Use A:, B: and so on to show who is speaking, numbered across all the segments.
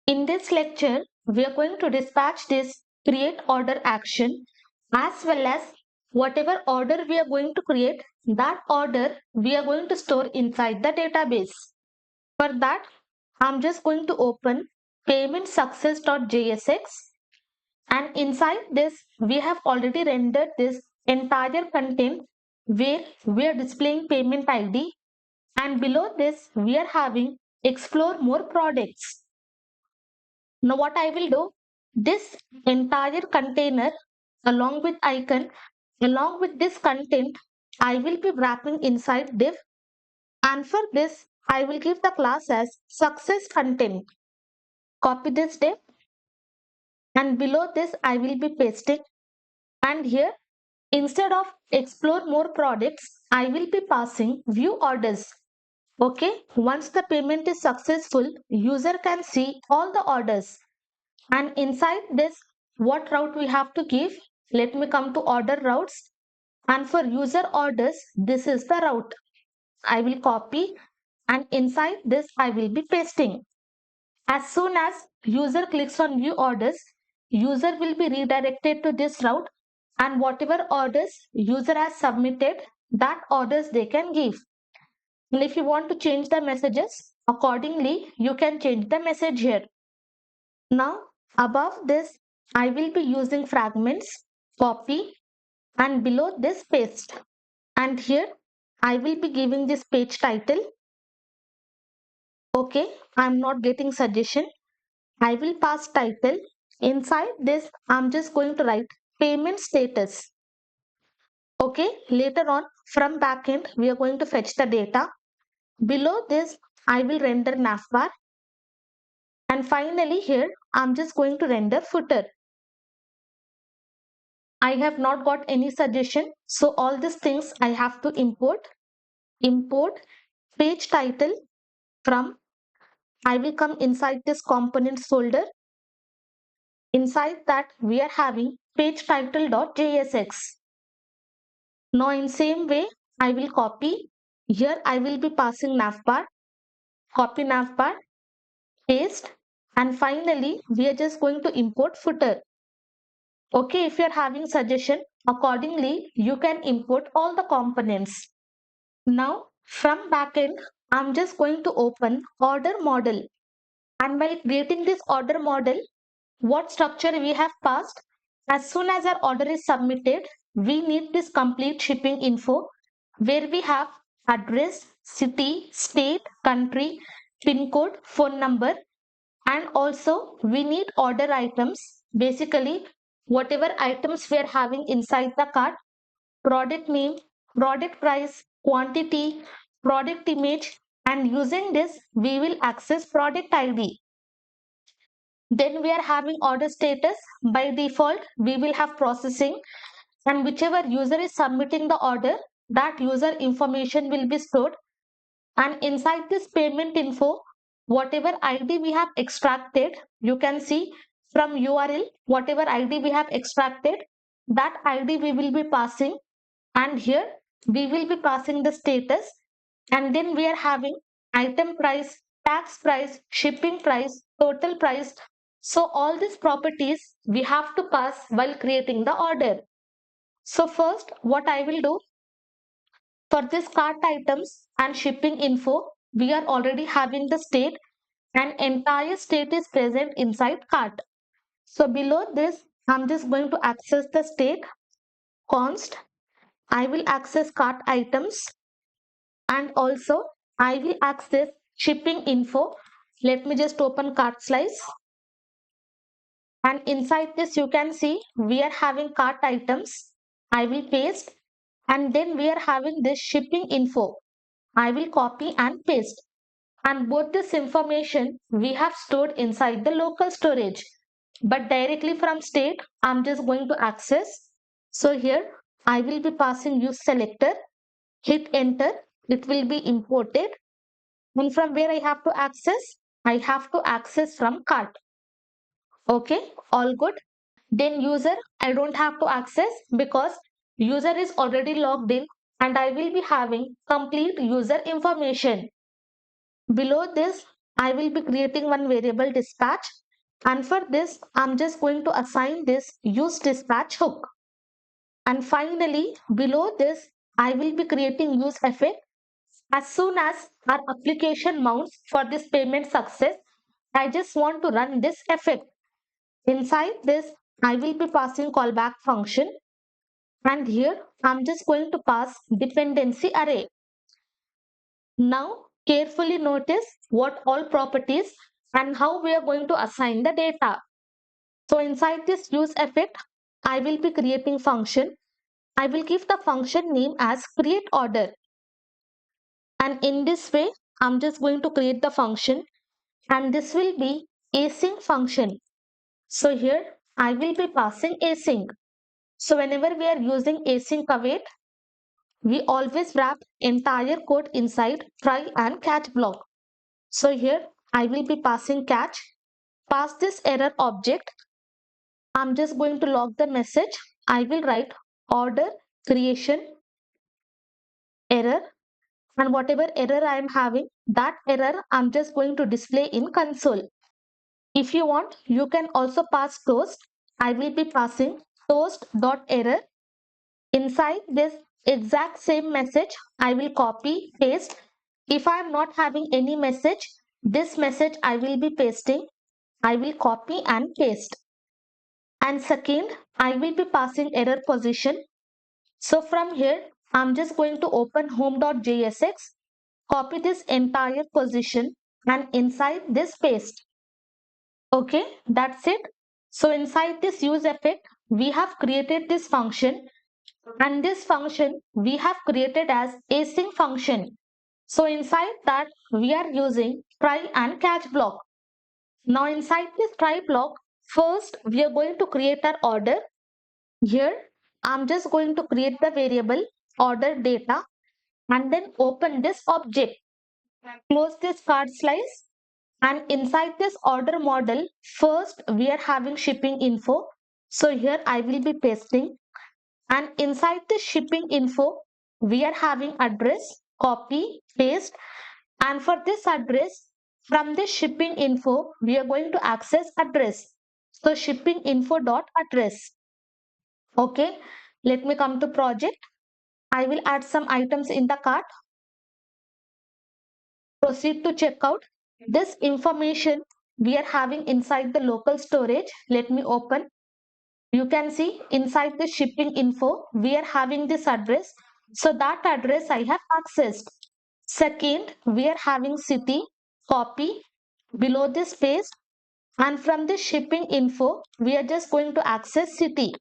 A: In this lecture, we are going to dispatch this create order action as well as whatever order we are going to create, that order we are going to store inside the database. For that, I'm just going to open paymentsuccess.jsx, and inside this we have already rendered this entire content where we are displaying payment ID, and below this we are having explore more products. Now what I will do, this entire container along with icon, along with this content, I will be wrapping inside div, and for this I will give the class as success content. Copy this div, and below this I will be pasting, and here instead of explore more products, I will be passing view orders. Okay, once the payment is successful, user can see all the orders. And inside this, what route we have to give? Let me come to order routes. And for user orders, this is the route. I will copy, and inside this I will be pasting. As soon as user clicks on view orders, user will be redirected to this route, and whatever orders user has submitted, that orders they can give. And if you want to change the messages, accordingly, you can change the message here. Now, above this, I will be using fragments, copy, and below this paste. And here, I will be giving this page title. Okay, I'm not getting suggestion. I will pass title. Inside this, I'm just going to write payment status. Okay, later on from backend, we are going to fetch the data. Below this, I will render navbar. And finally here, I'm just going to render footer. I have not got any suggestion. So all these things I have to import. Import page title from, I will come inside this components folder. Inside that we are having page title.jsx. Now in same way, I will copy. Here I will be passing navbar, copy navbar, paste, and finally we are just going to import footer. Okay, if you are having suggestion, accordingly you can import all the components. Now from backend, I'm just going to open order model, and while creating this order model, what structure we have passed? As soon as our order is submitted, we need this complete shipping info where we have address, city, state, country, pin code, phone number, and also we need order items. Basically, whatever items we are having inside the cart, product name, product price, quantity, product image, and using this we will access product ID. Then we are having order status. By default, we will have processing, and whichever user is submitting the order, that user information will be stored. And inside this payment info, whatever ID we have extracted, you can see from URL, whatever ID we have extracted, that ID we will be passing. And here we will be passing the status, and then we are having item price, tax price, shipping price, total price. So all these properties we have to pass while creating the order. So first what I will do, for this cart items and shipping info, we are already having the state, and entire state is present inside cart. So below this, I'm just going to access the state const. I will access cart items, and also I will access shipping info. Let me just open cart slice, and inside this you can see we are having cart items. I will paste, and then we are having this shipping info. I will copy and paste, and both this information we have stored inside the local storage, but directly from state I'm just going to access. So here I will be passing use selector, hit enter, it will be imported. And from where I have to access? I have to access from cart. Okay, all good. Then user, I don't have to access because user is already logged in, and I will be having complete user information. Below this, I will be creating one variable dispatch, and for this I'm just going to assign this use dispatch hook. And finally below this I will be creating use effect. As soon as our application mounts for this payment success, I just want to run this effect. Inside this I will be passing callback function, and here I'm just going to pass dependency array. Now carefully notice what all properties and how we are going to assign the data. So inside this use effect, I will be creating function. I will give the function name as create order. And in this way, I'm just going to create the function, and this will be async function. So here I will be passing async. So whenever we are using async await, we always wrap entire code inside try and catch block. So here I will be passing catch, pass this error object. I'm just going to log the message. I will write order creation error, and whatever error I am having, that error I'm just going to display in console. If you want, you can also pass toast. I will be passing toast.error. Inside this exact same message, I will copy, paste. If I am not having any message, this message I will be pasting. I will copy and paste. And second, I will be passing error position. So from here, I'm just going to open home.jsx, copy this entire position, and inside this paste. Okay, that's it. So inside this use effect, we have created this function, and this function we have created as async function. So inside that we are using try and catch block. Now inside this try block, first we are going to create our order. Here I'm just going to create the variable order data, and then open this object. Close this card slice, and inside this order model, first we are having shipping info. So here I will be pasting, and inside the shipping info we are having address, copy, paste, and for this address, from this shipping info we are going to access address. So shipping info dot address. Okay, let me come to project. I will add some items in the cart. Proceed to checkout. This information we are having inside the local storage. Let me open. You can see inside the shipping info, we are having this address. So that address I have accessed. Second, we are having city, copy, below this paste, and from the shipping info, we are just going to access city.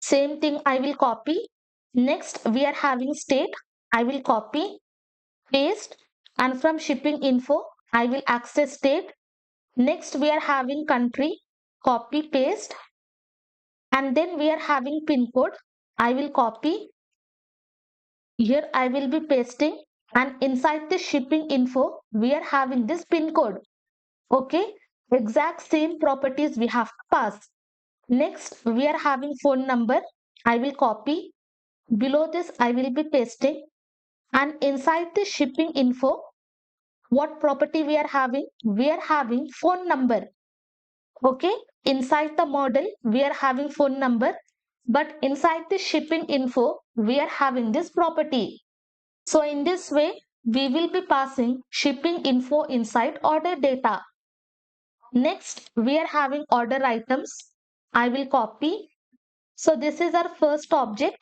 A: Same thing I will copy. Next, we are having state. I will copy, paste, and from shipping info, I will access state. Next, we are having country, copy, paste, and then we are having pin code. I will copy. Here I will be pasting, and inside the shipping info, we are having this pin code. Okay, exact same properties we have to pass. Next, we are having phone number. I will copy. Below this, I will be pasting, and inside the shipping info, what property we are having? We are having phone number. Okay, inside the model, we are having phone number, but inside the shipping info, we are having this property. So in this way, we will be passing shipping info inside order data. Next, we are having order items. I will copy. So this is our first object.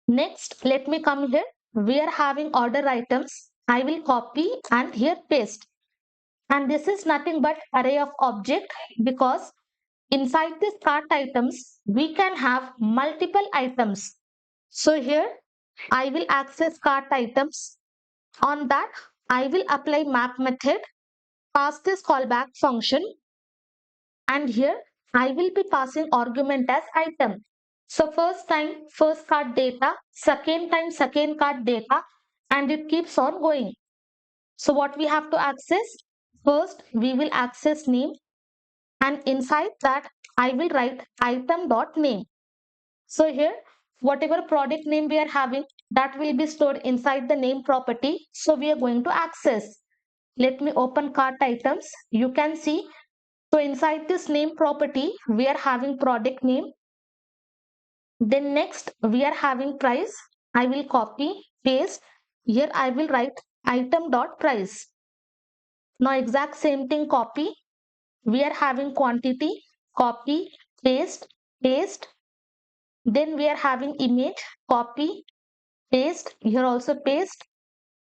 A: Next, let me come here. We are having order items. I will copy and here paste. And this is nothing but array of object, because inside this cart items, we can have multiple items. So here I will access cart items. On that, I will apply map method, pass this callback function, and here I will be passing argument as item. So first time first card data, second time second card data, and it keeps on going. So what we have to access? First we will access name, and inside that I will write item dot name. So here whatever product name we are having, that will be stored inside the name property. So we are going to access. Let me open cart items. You can see, so inside this name property, we are having product name. Then next we are having price. I will copy, paste. Here I will write item dot price. Now exact same thing copy. We are having quantity, copy, paste, paste. Then we are having image, copy, paste. Here also paste.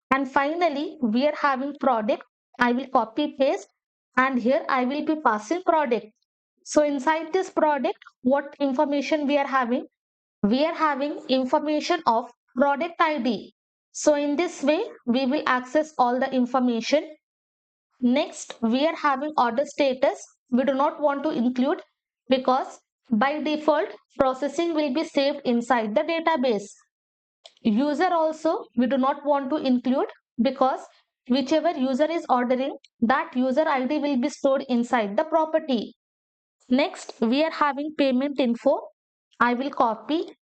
A: And finally we are having product. I will copy, paste. And here I will be passing product. So inside this product, what information we are having? We are having information of product ID. So in this way, we will access all the information. Next, we are having order status. We do not want to include because by default, processing will be saved inside the database. User also, we do not want to include because whichever user is ordering, that user ID will be stored inside the property. Next, we are having payment info. I will copy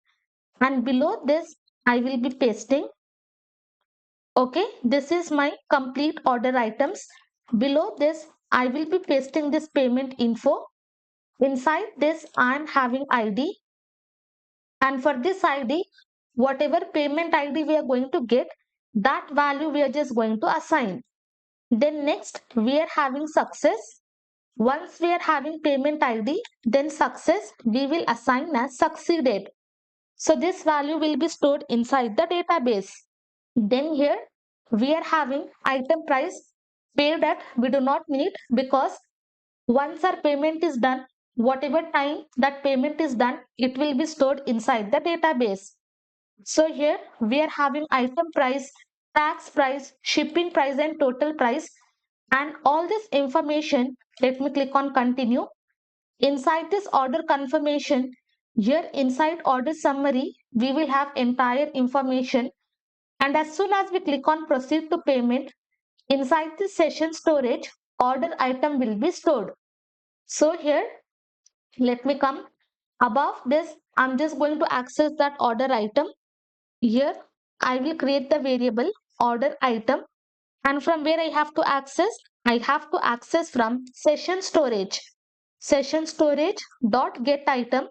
A: and below this I will be pasting. Okay, this is my complete order items. Below this I will be pasting this payment info. Inside this I am having ID, and for this ID, whatever payment ID we are going to get, that value we are just going to assign. Then next we are having success. Once we are having payment ID, then success we will assign as succeeded. So this value will be stored inside the database. Then here we are having item price. Paid at we do not need because once our payment is done, whatever time that payment is done, it will be stored inside the database. So here we are having item price, tax price, shipping price and total price, and all this information. Let me click on continue. Inside this order confirmation, here inside order summary, we will have entire information, and as soon as we click on proceed to payment, inside this session storage, order item will be stored. So here, let me come above this. I'm just going to access that order item. Here, I will create the variable order item, and from where I have to access? I have to access from session storage. Session storage dot get item,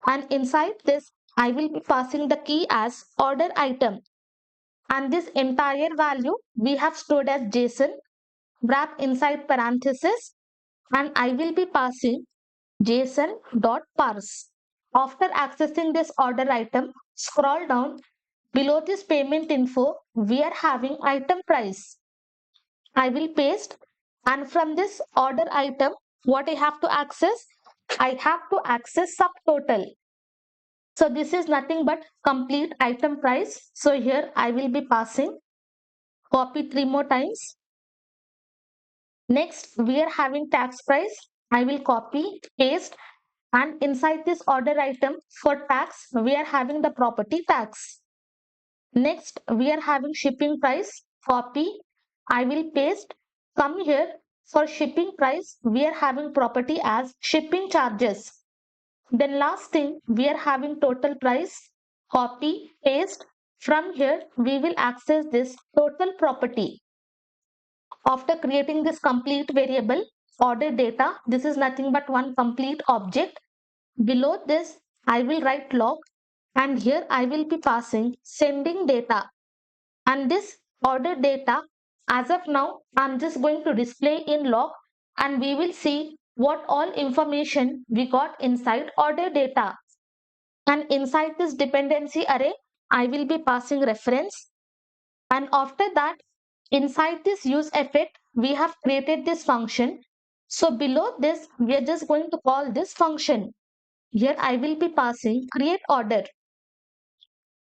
A: and inside this I will be passing the key as order item, and this entire value we have stored as JSON wrap inside parenthesis, and I will be passing JSON.parse. After accessing this order item, scroll down below this payment info, we are having item price. I will paste, and from this order item, what I have to access? I have to access subtotal. So this is nothing but complete item price. So here I will be passing, copy 3 more times. Next, we are having tax price. I will copy, paste, and inside this order item for tax, we are having the property tax. Next, we are having shipping price, copy. I will paste, come here. For shipping price, we are having property as shipping charges. Then last thing, we are having total price, copy, paste. From here, we will access this total property. After creating this complete variable, order data, this is nothing but one complete object. Below this, I will write log, and here I will be passing sending data. And this order data, as of now, I'm just going to display in log, and we will see what all information we got inside order data. And inside this dependency array, I will be passing reference. And after that, inside this use effect, we have created this function. So below this, we are just going to call this function. Here I will be passing create order.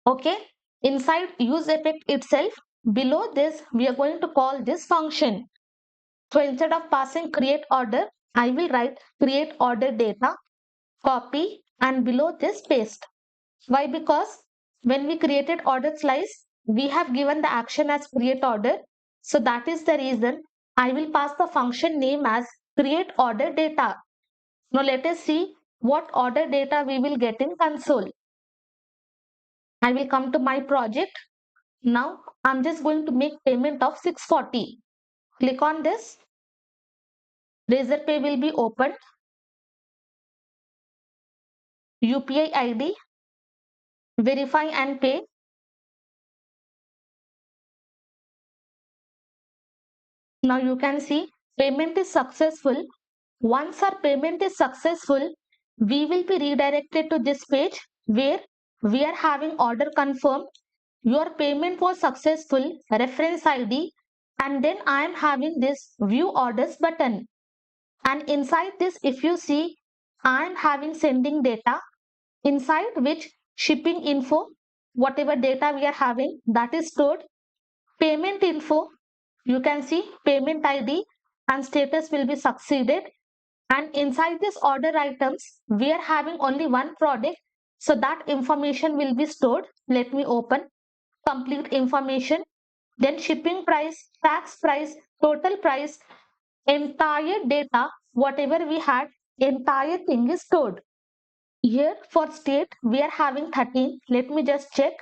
A: Okay. Inside use effect itself, below this, we are going to call this function. So instead of passing create order, I will write create order data, copy, and below this paste. Why? Because when we created order slice, we have given the action as create order. So that is the reason I will pass the function name as create order data. Now let us see what order data we will get in console. I will come to my project. Now I'm just going to make payment of 640. Click on this. Razorpay will be opened. UPI ID. Verify and pay. Now you can see payment is successful. Once our payment is successful, we will be redirected to this page where we are having order confirmed. Your payment was successful, reference ID, and then I am having this view orders button. And inside this, if you see, I am having sending data inside which shipping info, whatever data we are having, that is stored. Payment info, you can see payment ID and status will be succeeded. And inside this order items, we are having only one product. So that information will be stored. Let me open complete information. Then shipping price, tax price, total price, entire data, whatever we had, entire thing is stored. Here for state, we are having 13. Let me just check.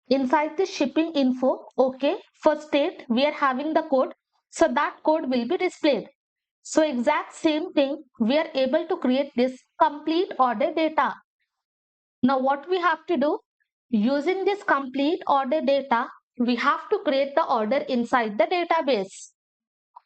A: Inside the shipping info, okay, for state, we are having the code. So that code will be displayed. So exact same thing, we are able to create this complete order data. Now what we have to do, using this complete order data, we have to create the order inside the database.